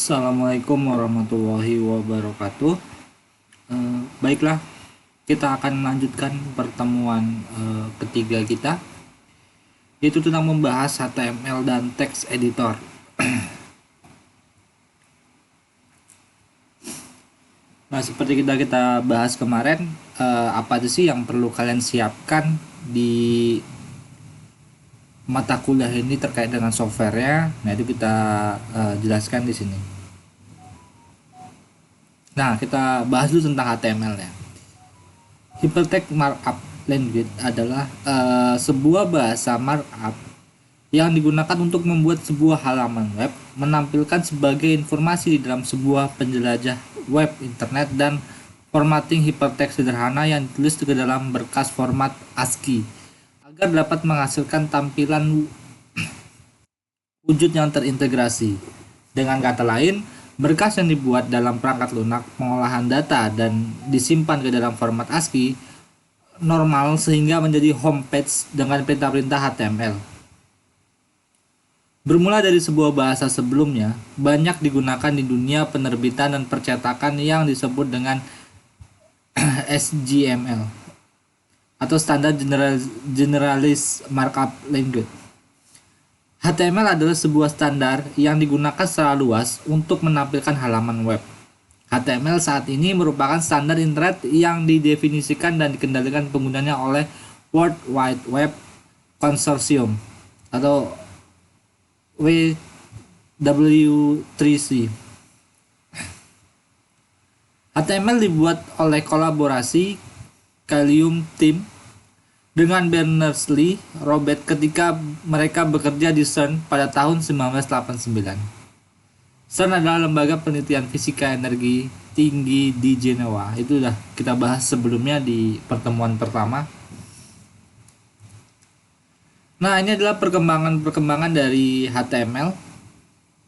Assalamualaikum warahmatullahi wabarakatuh. Baiklah, kita akan melanjutkan pertemuan ketiga kita, yaitu tentang membahas HTML dan text editor. Nah, seperti kita bahas kemarin, apa sih yang perlu kalian siapkan di mata kuliah ini terkait dengan softwarenya? Nah, itu kita jelaskan di sini. Nah, kita bahas dulu tentang HTML ya. Hypertext Markup Language adalah sebuah bahasa markup yang digunakan untuk membuat sebuah halaman web menampilkan sebagai informasi di dalam sebuah penjelajah web internet, dan formatting hypertext sederhana yang ditulis ke dalam berkas format ASCII agar dapat menghasilkan tampilan wujud yang terintegrasi. Dengan kata lain, berkas yang dibuat dalam perangkat lunak pengolahan data dan disimpan ke dalam format ASCII normal sehingga menjadi home page dengan perintah-perintah HTML. Bermula dari sebuah bahasa sebelumnya, banyak digunakan di dunia penerbitan dan percetakan yang disebut dengan SGML atau Standard Generalist Markup Language. HTML adalah sebuah standar yang digunakan secara luas untuk menampilkan halaman web. HTML saat ini merupakan standar internet yang didefinisikan dan dikendalikan penggunanya oleh World Wide Web Consortium atau WW3C. HTML dibuat oleh kolaborasi Callium Team dengan Berners-Lee Robert ketika mereka bekerja di CERN pada tahun 1989. CERN adalah lembaga penelitian fisika energi tinggi di Jenewa. Itu udah kita bahas sebelumnya di pertemuan pertama. Nah, ini adalah perkembangan dari HTML.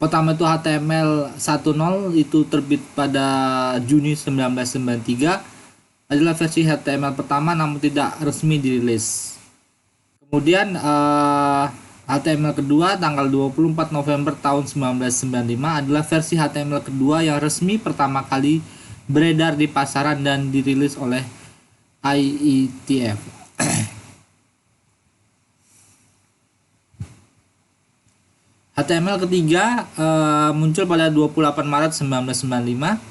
Pertama itu HTML 1.0 itu terbit pada Juni 1993. Adalah versi HTML pertama namun tidak resmi dirilis. Kemudian HTML kedua tanggal 24 November tahun 1995 adalah versi HTML kedua yang resmi pertama kali beredar di pasaran dan dirilis oleh IETF. HTML ketiga muncul pada 28 Maret 1995.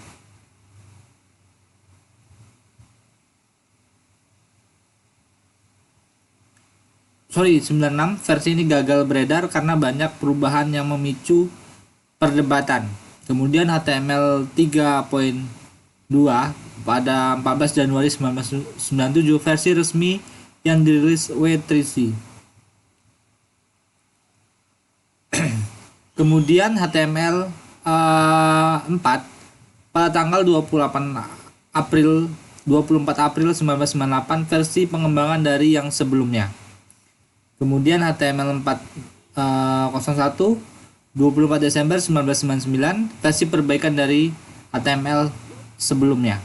96. Versi ini gagal beredar karena banyak perubahan yang memicu perdebatan. Kemudian HTML 3.2 pada 14 Januari 1997 versi resmi yang dirilis W3C. Kemudian HTML 4 pada tanggal 24 April 1998 versi pengembangan dari yang sebelumnya. Kemudian HTML 4.01 24 Desember 1999 versi perbaikan dari HTML sebelumnya.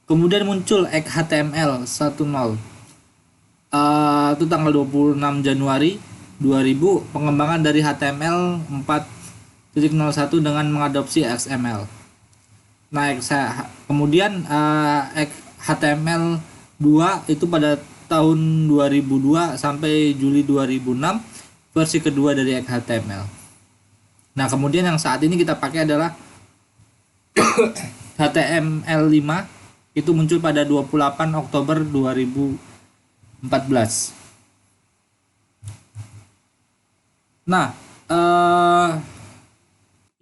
Kemudian muncul XHTML 1.0 itu tanggal 26 Januari 2000 pengembangan dari HTML 4.01 dengan mengadopsi XML. Nah, kemudian HTML 2 itu pada tahun 2002 sampai Juli 2006 versi kedua dari XHTML. Nah, kemudian yang saat ini kita pakai adalah HTML5 itu muncul pada 28 Oktober 2014. Nah,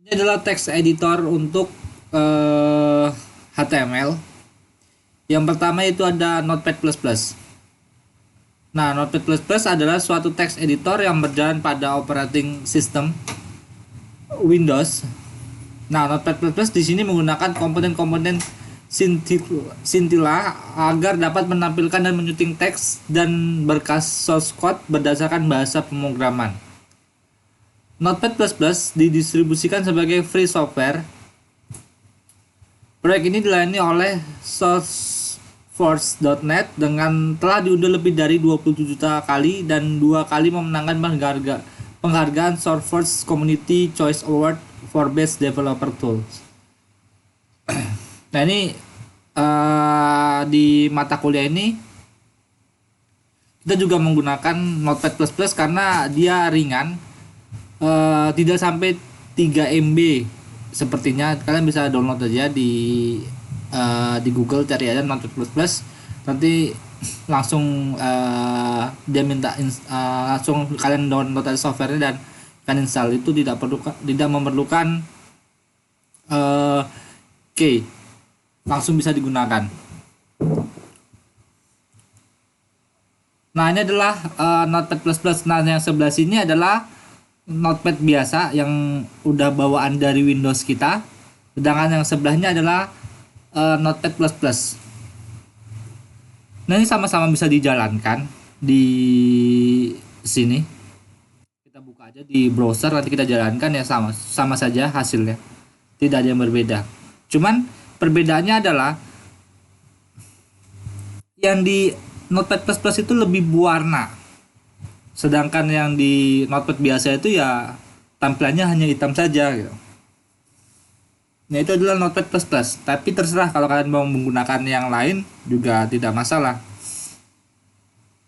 ini adalah text editor untuk HTML. Yang pertama itu ada Notepad++. Nah, Notepad++ adalah suatu text editor yang berjalan pada operating system Windows. Nah, Notepad++ di sini menggunakan komponen-komponen Scintilla agar dapat menampilkan dan menyuting teks dan berkas source code berdasarkan bahasa pemrograman. Notepad++ didistribusikan sebagai free software. Proyek ini dilayani oleh SourceForge.net dengan telah diunduh lebih dari 27 juta kali dan 2 kali memenangkan penghargaan SourceForge Community Choice Award for Best Developer Tools. Nah ini di mata kuliah ini kita juga menggunakan Notepad++ karena dia ringan, tidak sampai 3 MB. Sepertinya kalian bisa download aja di Google, cari aja Notepad++, nanti langsung dia minta langsung kalian download aja softwarenya dan kalian install. Itu tidak memerlukan key, langsung bisa digunakan. Nah ini adalah Notepad++. Nah yang sebelah sini adalah Notepad biasa yang udah bawaan dari Windows kita, sedangkan yang sebelahnya adalah Notepad++. Nah ini sama-sama bisa dijalankan di sini. Kita buka aja di browser, nanti kita jalankan ya, sama saja hasilnya, tidak ada yang berbeda. Cuman perbedaannya adalah yang di Notepad++ itu lebih berwarna, sedangkan yang di Notepad biasa itu ya tampilannya hanya hitam saja gitu. Nah itu adalah Notepad++, tapi terserah kalau kalian mau menggunakan yang lain juga tidak masalah.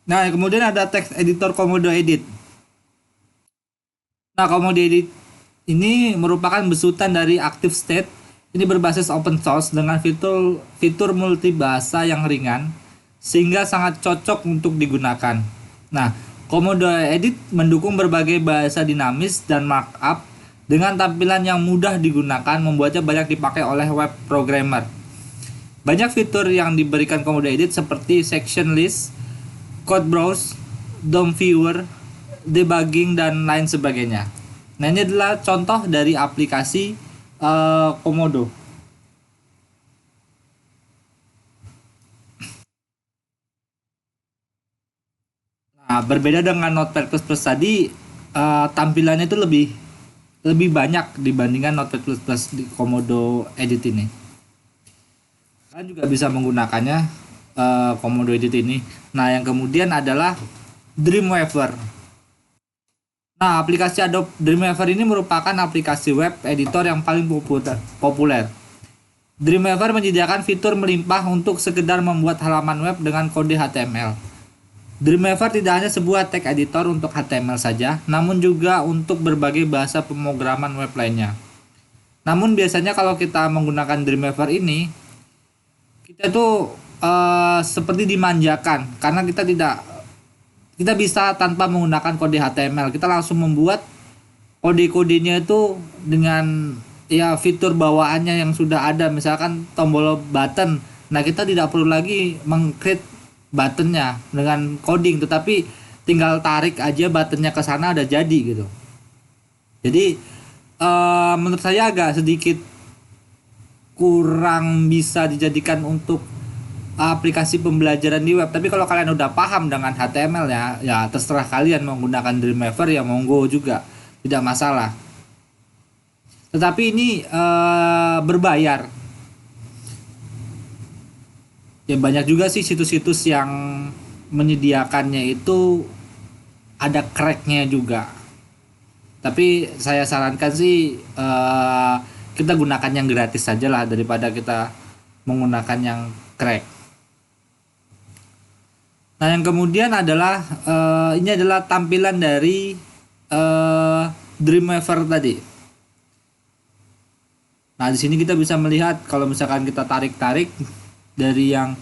Nah kemudian ada text editor Komodo Edit. Nah Komodo Edit ini merupakan besutan dari ActiveState. Ini berbasis open source dengan fitur multibahasa yang ringan, sehingga sangat cocok untuk digunakan. Nah Komodo Edit mendukung berbagai bahasa dinamis dan markup dengan tampilan yang mudah digunakan, membuatnya banyak dipakai oleh web programmer. Banyak fitur yang diberikan Komodo Edit seperti section list, code browse, DOM viewer, debugging, dan lain sebagainya. Nah ini adalah contoh dari aplikasi Komodo. Nah berbeda dengan Notepad++ tadi, tampilannya itu lebih banyak dibandingkan Notepad++ di Komodo Edit ini. Kalian juga bisa menggunakannya, Komodo Edit ini. Nah yang kemudian adalah Dreamweaver. Nah aplikasi Adobe Dreamweaver ini merupakan aplikasi web editor yang paling populer. Dreamweaver menyediakan fitur melimpah untuk sekedar membuat halaman web dengan kode HTML. Dreamweaver tidak hanya sebuah teks editor untuk HTML saja, namun juga untuk berbagai bahasa pemrograman web lainnya. Namun biasanya kalau kita menggunakan Dreamweaver ini, kita tuh seperti dimanjakan karena kita bisa tanpa menggunakan kode HTML. Kita langsung membuat kode-kodenya itu dengan ya fitur bawaannya yang sudah ada, misalkan tombol button. Nah kita tidak perlu lagi meng-create buttonnya dengan coding, tetapi tinggal tarik aja buttonnya ke sana, ada jadi gitu. Jadi menurut saya agak sedikit kurang bisa dijadikan untuk aplikasi pembelajaran di web. Tapi kalau kalian udah paham dengan HTML ya terserah kalian menggunakan Dreamweaver, ya monggo juga, tidak masalah. Tetapi ini berbayar. Ya banyak juga sih situs-situs yang menyediakannya itu ada cracknya juga. Tapi saya sarankan sih kita gunakan yang gratis saja lah daripada kita menggunakan yang crack. Nah yang kemudian adalah ini adalah tampilan dari Dreamweaver tadi. Nah di sini kita bisa melihat kalau misalkan kita tarik-tarik dari yang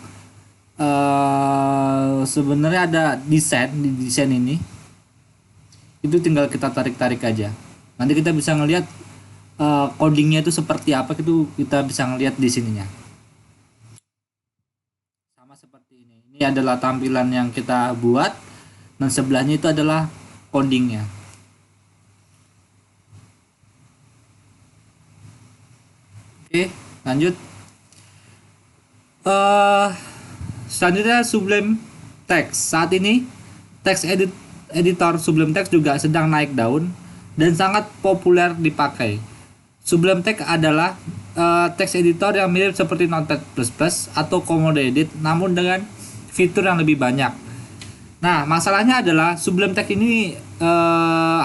sebenarnya ada desain ini, itu tinggal kita tarik-tarik aja. Nanti kita bisa ngelihat codingnya itu seperti apa, itu kita bisa ngelihat di sininya. Sama seperti ini. Ini adalah tampilan yang kita buat dan sebelahnya itu adalah codingnya. Oke, lanjut. Selanjutnya Sublime Text. Saat ini text editor Sublime Text juga sedang naik daun dan sangat populer dipakai. Sublime Text adalah text editor yang mirip seperti Notepad++ atau Komodo Edit, namun dengan fitur yang lebih banyak. Nah masalahnya adalah Sublime Text ini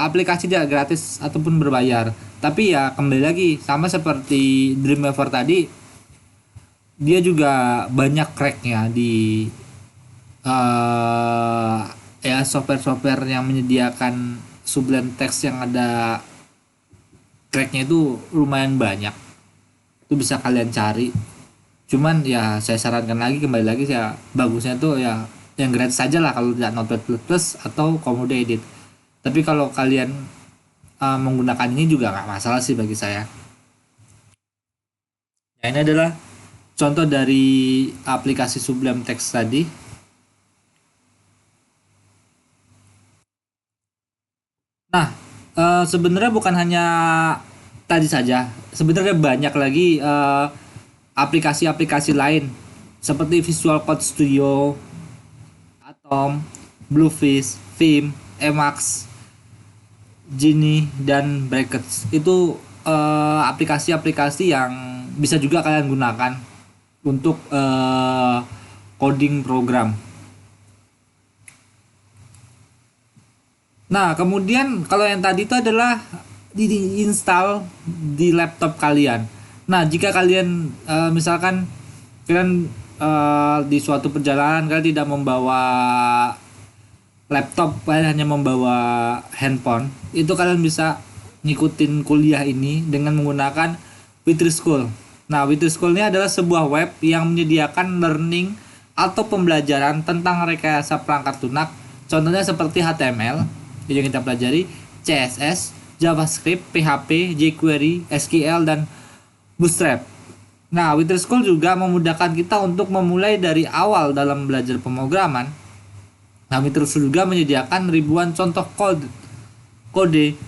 aplikasi tidak gratis ataupun berbayar. Tapi ya kembali lagi sama seperti Dreamweaver tadi, dia juga banyak cracknya di eh ya software-software yang menyediakan Sublime Text yang ada cracknya itu lumayan banyak. Itu bisa kalian cari. Cuman ya saya sarankan lagi, kembali lagi ya bagusnya tuh ya yang gratis saja lah kalau tidak Notepad Plus atau Komodo Edit. Tapi kalau kalian menggunakan ini juga nggak masalah sih bagi saya. Ya, ini adalah contoh dari aplikasi Sublime Text tadi. Nah, sebenarnya bukan hanya tadi saja. Sebenarnya banyak lagi aplikasi-aplikasi lain seperti Visual Code Studio, Atom, Bluefish, Vim, Emacs, Genie, dan Brackets. Itu aplikasi-aplikasi yang bisa juga kalian gunakan untuk coding program. Nah, kemudian kalau yang tadi itu adalah diinstal di laptop kalian. Nah, jika kalian misalkan kalian di suatu perjalanan kalian tidak membawa laptop, kalian hanya membawa handphone, itu kalian bisa ngikutin kuliah ini dengan menggunakan Witterschool. Nah, Witterschool ini adalah sebuah web yang menyediakan learning atau pembelajaran tentang rekayasa perangkat lunak. Contohnya seperti HTML yang kita pelajari, CSS, JavaScript, PHP, jQuery, SQL, dan Bootstrap. Nah, Witterschool juga memudahkan kita untuk memulai dari awal dalam belajar pemrograman. Nah, Witterschool juga menyediakan ribuan contoh kode.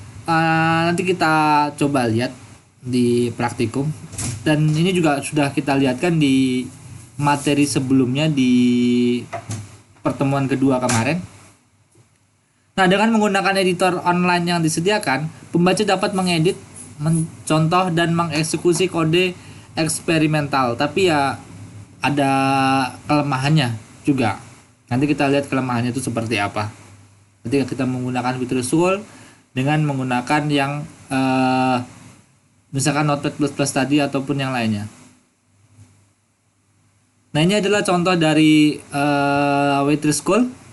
Nanti kita coba lihat di praktikum. Dan ini juga sudah kita lihatkan di materi sebelumnya di pertemuan kedua kemarin. Nah, dengan menggunakan editor online yang disediakan, pembaca dapat mengedit, mencontoh, dan mengeksekusi kode eksperimental. Tapi ya ada kelemahannya juga. Nanti kita lihat kelemahannya itu seperti apa ketika kita menggunakan Witterschool dengan menggunakan yang misalkan Notepad++ tadi ataupun yang lainnya. Nah, ini adalah contoh dari Witterschool.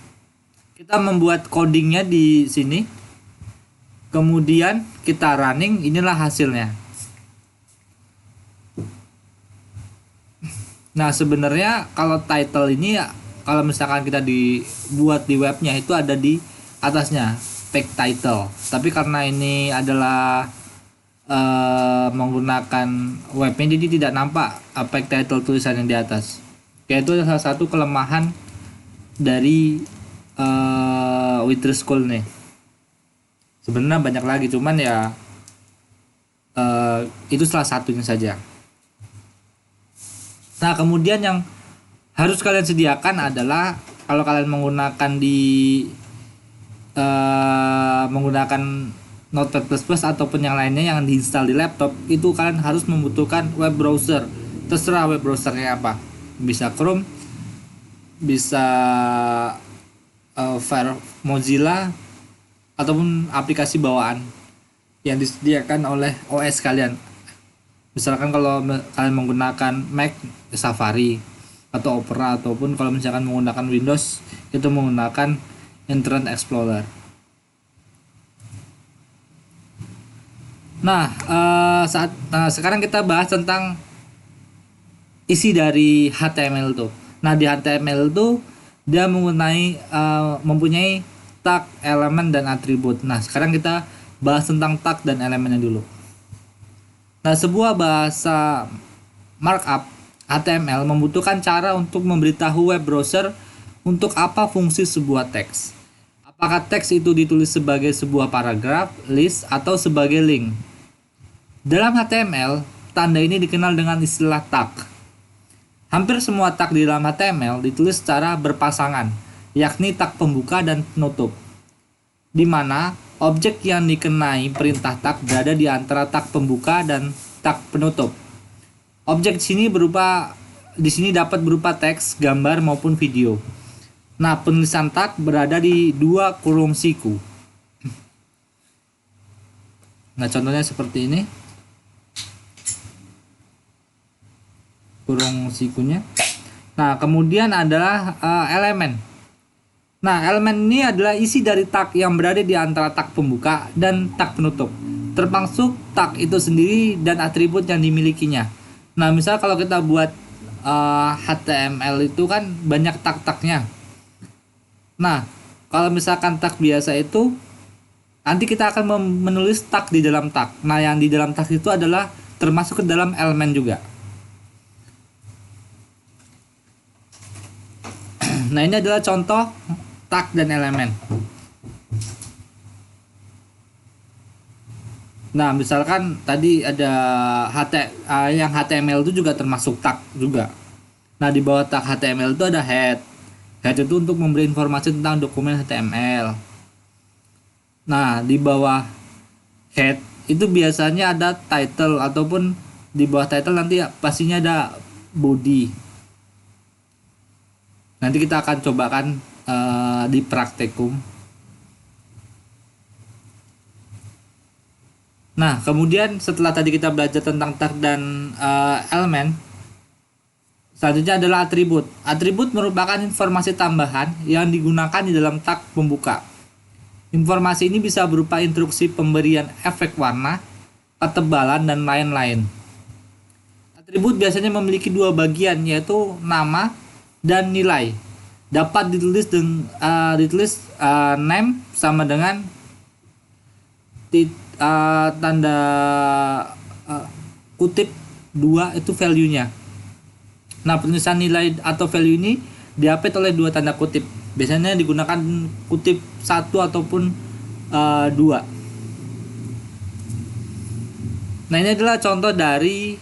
Kita membuat codingnya di sini, kemudian kita running, inilah hasilnya. Nah, sebenarnya kalau title ini ya, kalau misalkan kita dibuat di webnya itu ada di atasnya page title, tapi karena ini adalah menggunakan webnya jadi tidak nampak page title tulisannya di atas. Yaitu salah satu kelemahan dari Witterschool nih. Sebenarnya banyak lagi, cuman ya itu salah satunya saja. Nah, kemudian yang harus kalian sediakan adalah kalau kalian menggunakan menggunakan Notepad++ ataupun yang lainnya yang diinstal di laptop, itu kalian harus membutuhkan web browser. Terserah web browsernya apa. Bisa Chrome, bisa Mozilla, ataupun aplikasi bawaan yang disediakan oleh OS kalian. Misalkan kalau kalian menggunakan Mac, Safari atau Opera, ataupun kalau misalkan menggunakan Windows itu menggunakan Internet Explorer. Nah, sekarang kita bahas tentang isi dari HTML tuh. Nah, di HTML tuh dia mempunyai tag, elemen, dan atribut. Nah, sekarang kita bahas tentang tag dan elemennya dulu. Nah, sebuah bahasa markup HTML membutuhkan cara untuk memberitahu web browser untuk apa fungsi sebuah teks. Apakah teks itu ditulis sebagai sebuah paragraf, list, atau sebagai link. Dalam HTML, tanda ini dikenal dengan istilah tag. Hampir semua tag di dalam HTML ditulis secara berpasangan, yakni tag pembuka dan penutup, di mana objek yang dikenai perintah tag berada di antara tag pembuka dan tag penutup. Objek di sini dapat berupa teks, gambar, maupun video. Nah, penulisan tag berada di dua kurung siku. Nah, contohnya seperti ini. Kurung sikunya. Nah, kemudian adalah elemen. Nah, elemen ini adalah isi dari tag yang berada di antara tag pembuka dan tag penutup, termasuk tag itu sendiri dan atribut yang dimilikinya. Nah, misal kalau kita buat HTML itu kan banyak tag-tagnya. Nah, kalau misalkan tag biasa itu, nanti kita akan menulis tag di dalam tag. Nah, yang di dalam tag itu adalah termasuk ke dalam elemen juga. Nah, ini adalah contoh tag dan elemen. Nah, misalkan tadi ada yang HTML itu juga termasuk tag juga. Nah, di bawah tag HTML itu ada head. Head itu untuk memberi informasi tentang dokumen HTML. Nah, di bawah head itu biasanya ada title, ataupun di bawah title nanti pastinya ada body. Nanti kita akan cobakan di praktikum. Nah, kemudian setelah tadi kita belajar tentang tag dan elemen, selanjutnya adalah atribut. Atribut merupakan informasi tambahan yang digunakan di dalam tag pembuka. Informasi ini bisa berupa instruksi pemberian efek warna, ketebalan, dan lain-lain. Atribut biasanya memiliki dua bagian, yaitu nama dan nilai. Dapat ditulis name sama dengan tanda kutip 2 itu value-nya. Nah, penulisan nilai atau value ini diapit oleh dua tanda kutip. Biasanya digunakan kutip 1 ataupun 2. Nah, ini adalah contoh dari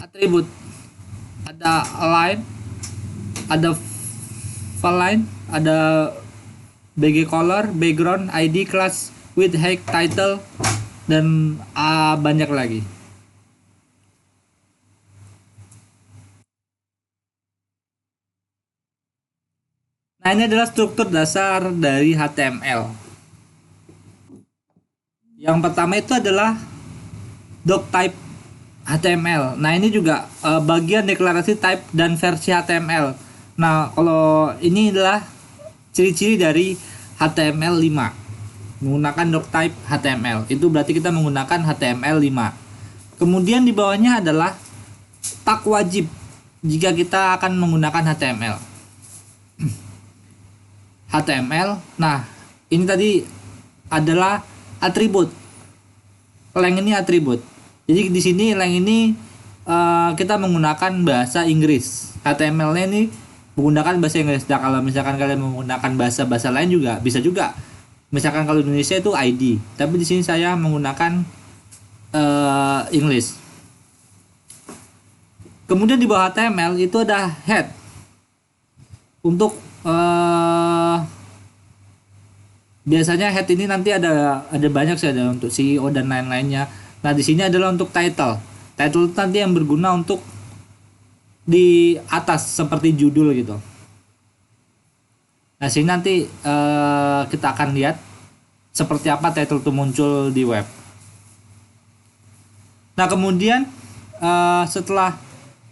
atribut. Ada align, ada line, ada BG color, background, ID, class, width, height, title, dan banyak lagi. Nah, ini adalah struktur dasar dari HTML. Yang pertama itu adalah doctype HTML. Nah, ini juga bagian deklarasi type dan versi HTML. Nah, kalau ini adalah ciri-ciri dari HTML5 menggunakan doctype HTML. Itu berarti kita menggunakan HTML5. Kemudian di bawahnya adalah tag wajib jika kita akan menggunakan HTML. HTML. Nah, ini tadi adalah atribut. Length ini atribut. Jadi di sini length ini kita menggunakan bahasa Inggris. HTML-nya ini menggunakan bahasa Inggris. Nah, kalau misalkan kalian menggunakan bahasa lain juga bisa juga. Misalkan kalau Indonesia itu ID, tapi di sini saya menggunakan English. Kemudian di bawah HTML itu ada head. Untuk biasanya head ini nanti ada banyak sih, ada untuk CEO dan lain-lainnya. Nah, di sini adalah untuk title. Title itu nanti yang berguna untuk di atas seperti judul gitu. Nah, sini nanti kita akan lihat seperti apa title itu muncul di web. Nah, kemudian setelah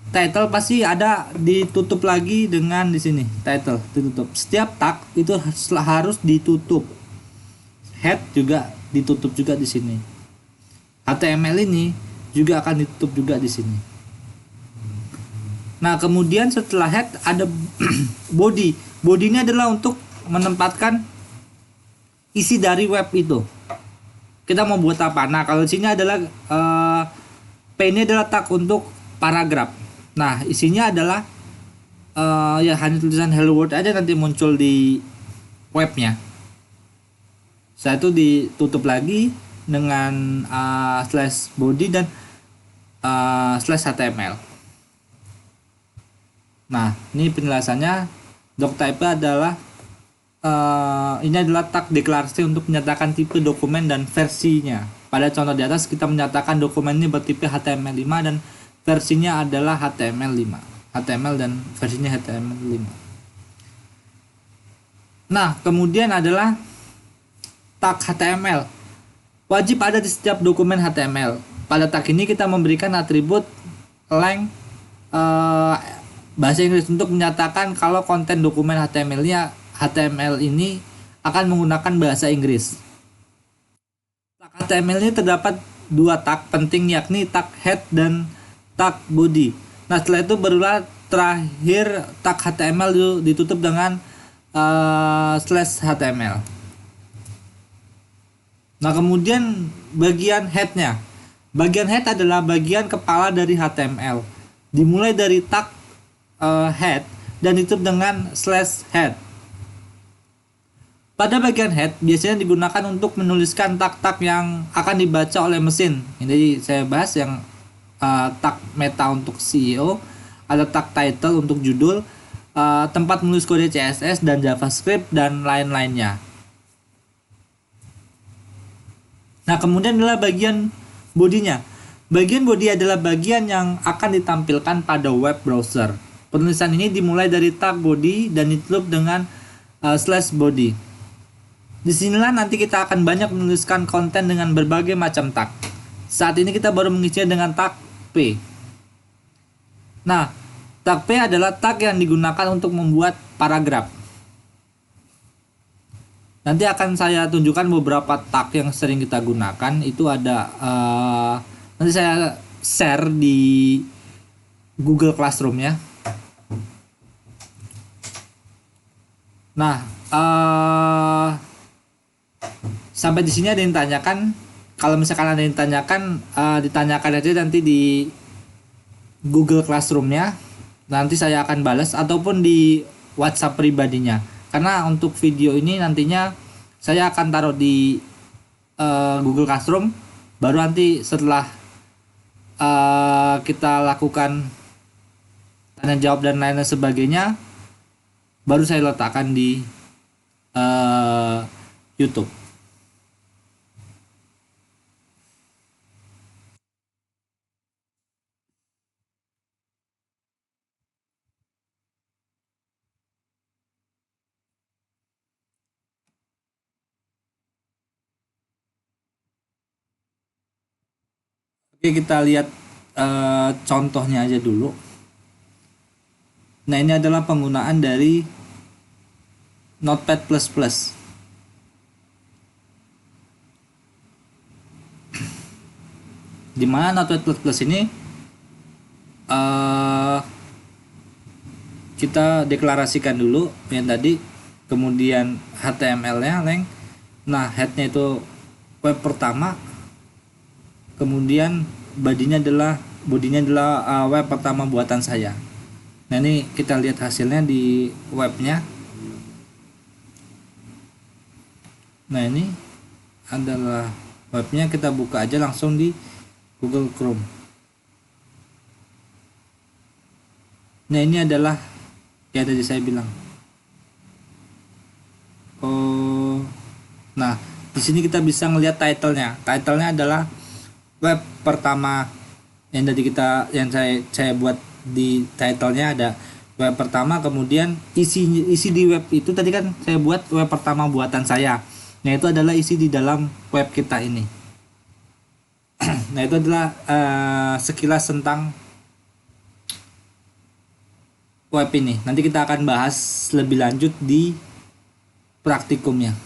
title pasti ada ditutup lagi dengan di sini title ditutup. Setiap tag itu harus ditutup. Head juga ditutup juga di sini. HTML ini juga akan ditutup juga di sini. Nah, kemudian setelah head ada body. Body ini adalah untuk menempatkan isi dari web itu. Kita mau buat apa? Nah, kalau di sini adalah P ini adalah tag untuk paragraf. Nah, isinya adalah ya hanya tulisan hello world aja nanti muncul di webnya. Setelah itu ditutup lagi dengan slash body dan slash HTML. Nah, ini penjelasannya. Doctype adalah ini adalah tag deklarasi untuk menyatakan tipe dokumen dan versinya. Pada contoh di atas kita menyatakan dokumen ini bertipe HTML5 dan versinya adalah HTML5. HTML dan versinya HTML5. Nah, kemudian adalah tag HTML. Wajib ada di setiap dokumen HTML. Pada tag ini kita memberikan atribut length bahasa Inggris untuk menyatakan kalau konten dokumen HTML ini akan menggunakan bahasa Inggris. Tag HTML ini terdapat dua tag penting, yakni tag head dan tag body. Nah, setelah itu barulah terakhir tag HTML ditutup dengan slash HTML. Nah, kemudian bagian headnya. Bagian head adalah bagian kepala dari HTML. Dimulai dari tag head dan ditutup dengan slash head. Pada bagian head biasanya digunakan untuk menuliskan tag-tag yang akan dibaca oleh mesin. Ini saya bahas yang tag meta untuk CEO, ada tag title untuk judul, tempat menulis kode CSS dan JavaScript dan lain-lainnya. Nah, kemudian adalah bagian bodinya. Bagian body adalah bagian yang akan ditampilkan pada web browser. Penulisan ini dimulai dari tag body dan ditutup dengan slash body. Disinilah nanti kita akan banyak menuliskan konten dengan berbagai macam tag. Saat ini kita baru mengisinya dengan tag P. Nah, tag P adalah tag yang digunakan untuk membuat paragraf. Nanti akan saya tunjukkan beberapa tag yang sering kita gunakan. Itu ada nanti saya share di Google Classroom ya. Nah, sampai di sini ada yang tanyakan. Kalau misalkan ada yang tanyakan, ditanyakan aja nanti di Google Classroom-nya. Nanti saya akan balas ataupun di WhatsApp pribadinya. Karena untuk video ini nantinya saya akan taruh di Google Classroom. Baru nanti setelah kita lakukan tanya jawab dan lain sebagainya, baru saya letakkan di YouTube. Oke, kita lihat contohnya aja dulu. Nah, ini adalah penggunaan dari Notepad++. Di mana Notepad++ ini kita deklarasikan dulu yang tadi, kemudian HTML-nya length. Nah, head-nya itu web pertama, kemudian bodinya adalah web pertama buatan saya. Nah, ini kita lihat hasilnya di webnya. Nah, ini adalah webnya, kita buka aja langsung di Google Chrome. Nah, ini adalah ya tadi saya bilang. Nah, di sini kita bisa ngelihat title-nya. Title-nya adalah web pertama yang tadi saya buat. Di title-nya ada web pertama, kemudian isi di web itu tadi kan saya buat web pertama buatan saya. Nah, itu adalah isi di dalam web kita ini. Nah, itu adalah sekilas tentang web ini. Nanti kita akan bahas lebih lanjut di praktikumnya.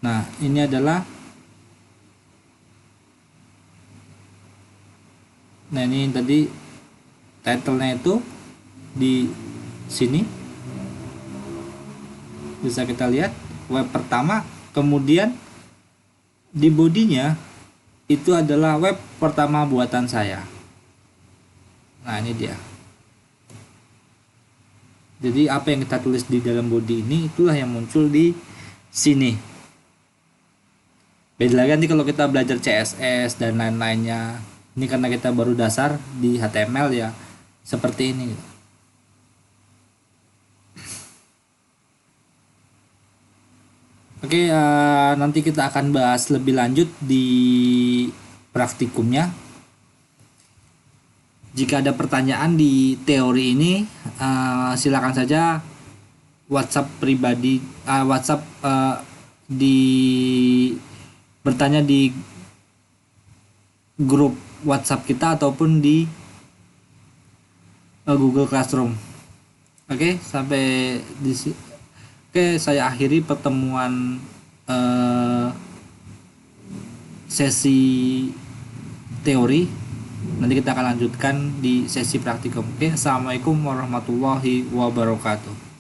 Nah, ini adalah ini tadi title-nya itu di sini. Bisa kita lihat web pertama, kemudian di bodinya itu adalah web pertama buatan saya. Nah, ini dia. Jadi apa yang kita tulis di dalam body ini itulah yang muncul di sini. Beda lagi nanti kalau kita belajar CSS dan lain-lainnya. Ini karena kita baru dasar di HTML ya seperti ini. Oke, nanti kita akan bahas lebih lanjut di praktikumnya. Jika ada pertanyaan di teori ini, silakan saja WhatsApp pribadi, WhatsApp di bertanya di grup WhatsApp kita ataupun di Google Classroom. Oke, sampai di Oke, saya akhiri pertemuan sesi teori. Nanti kita akan lanjutkan di sesi praktikum. Oke, assalamualaikum warahmatullahi wabarakatuh.